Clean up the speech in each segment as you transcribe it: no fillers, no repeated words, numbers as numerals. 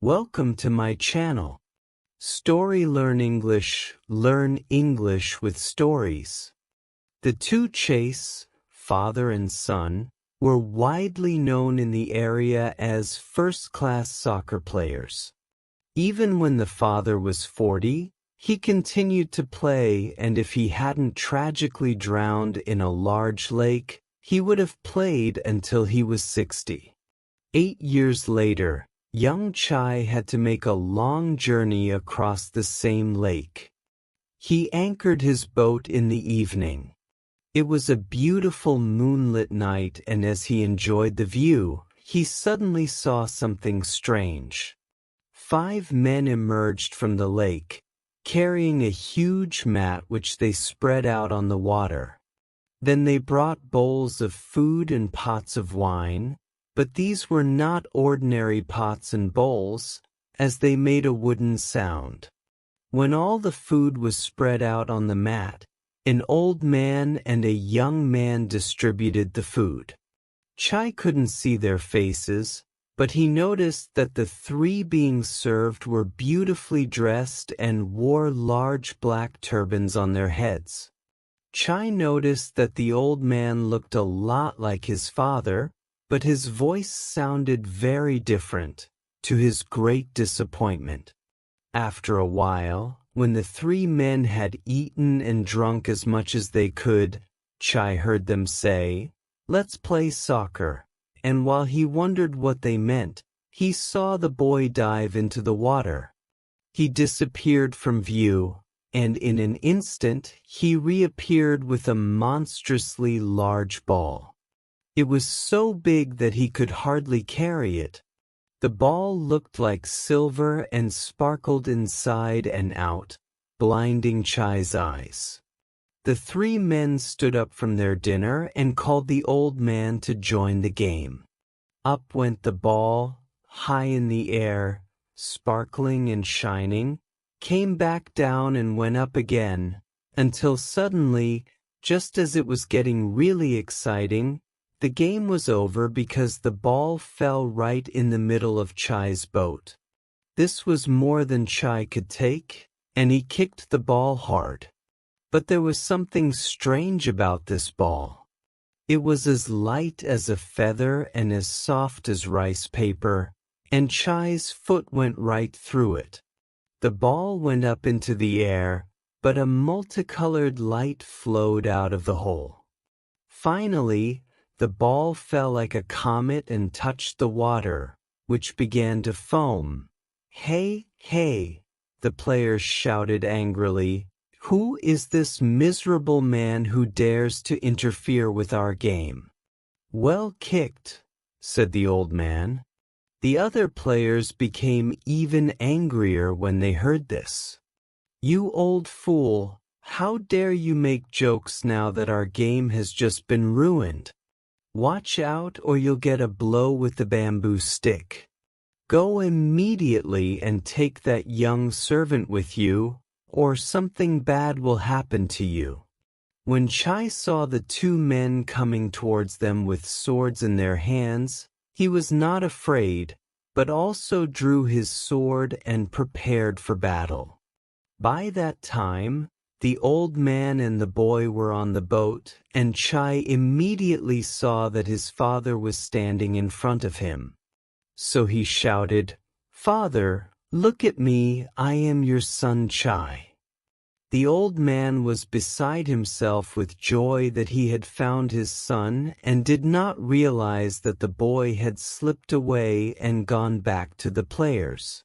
Welcome to my channel. Story Learn English with stories. The two Chase, father and son, were widely known in the area as first-class soccer players. Even when the father was 40, he continued to play, and if he hadn't tragically drowned in a large lake, he would have played until he was 60. 8 years later, young Chai had to make a long journey across the same lake. He anchored his boat in the evening. It was a beautiful moonlit night, and as he enjoyed the view, he suddenly saw something strange. 5 men emerged from the lake, carrying a huge mat which they spread out on the water. Then they brought bowls of food and pots of wine, but these were not ordinary pots and bowls, as they made a wooden sound. When all the food was spread out on the mat, an old man and a young man distributed the food. Chai couldn't see their faces, but he noticed that the 3 being served were beautifully dressed and wore large black turbans on their heads. Chai noticed that the old man looked a lot like his father, but his voice sounded very different, to his great disappointment. After a while, when the 3 men had eaten and drunk as much as they could, Chai heard them say, "Let's play soccer," and while he wondered what they meant, he saw the boy dive into the water. He disappeared from view, and in an instant he reappeared with a monstrously large ball. It was so big that he could hardly carry it. The ball looked like silver and sparkled inside and out, blinding Chai's eyes. The 3 men stood up from their dinner and called the old man to join the game. Up went the ball, high in the air, sparkling and shining, came back down and went up again, until suddenly, just as it was getting really exciting, the game was over because the ball fell right in the middle of Chai's boat. This was more than Chai could take, and he kicked the ball hard. But there was something strange about this ball. It was as light as a feather and as soft as rice paper, and Chai's foot went right through it. The ball went up into the air, but a multicolored light flowed out of the hole. Finally, the ball fell like a comet and touched the water, which began to foam. "Hey, hey!" the players shouted angrily. "Who is this miserable man who dares to interfere with our game?" "Well kicked," said the old man. The other players became even angrier when they heard this. "You old fool, how dare you make jokes now that our game has just been ruined? Watch out or you'll get a blow with the bamboo stick. Go immediately and take that young servant with you, or something bad will happen to you." When Chai saw the 2 men coming towards them with swords in their hands, he was not afraid, but also drew his sword and prepared for battle. By that time, the old man and the boy were on the boat, and Chai immediately saw that his father was standing in front of him. So he shouted, "Father, look at me, I am your son Chai." The old man was beside himself with joy that he had found his son and did not realize that the boy had slipped away and gone back to the players.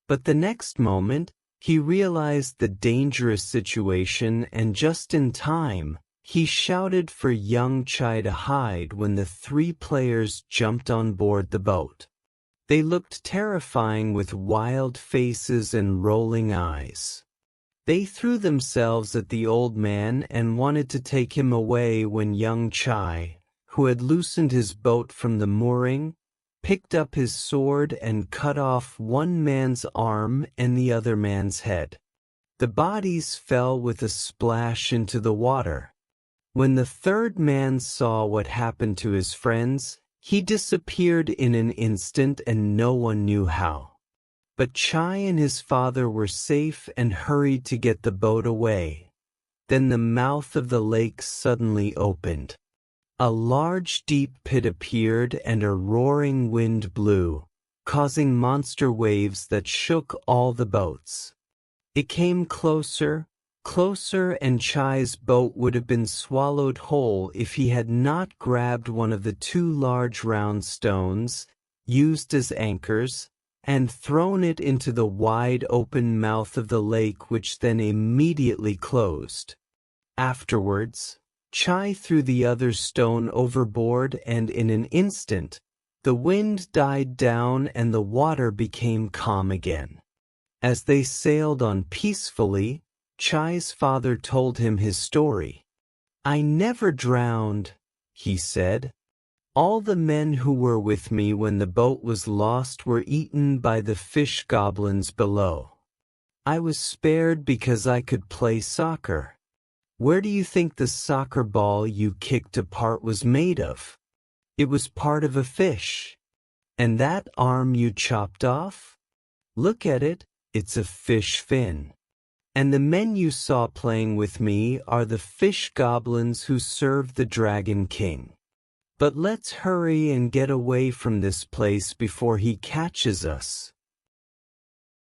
But the next moment, he realized the dangerous situation, and just in time, he shouted for young Chai to hide when the 3 players jumped on board the boat. They looked terrifying with wild faces and rolling eyes. They threw themselves at the old man and wanted to take him away when young Chai, who had loosened his boat from the mooring, picked up his sword and cut off one man's arm and the other man's head. The bodies fell with a splash into the water. When the 3rd man saw what happened to his friends, he disappeared in an instant and no one knew how. But Chai and his father were safe and hurried to get the boat away. Then the mouth of the lake suddenly opened. A large deep pit appeared and a roaring wind blew, causing monster waves that shook all the boats. It came closer, closer, and Chai's boat would have been swallowed whole if he had not grabbed one of the two large round stones, used as anchors, and thrown it into the wide open mouth of the lake, which then immediately closed. Afterwards, Chai threw the other stone overboard, and in an instant, the wind died down and the water became calm again. As they sailed on peacefully, Chai's father told him his story. "I never drowned," he said. "All the men who were with me when the boat was lost were eaten by the fish goblins below. I was spared because I could play soccer. Where do you think the soccer ball you kicked apart was made of? It was part of a fish. And that arm you chopped off? Look at it, it's a fish fin. And the men you saw playing with me are the fish goblins who served the Dragon King. But let's hurry and get away from this place before he catches us."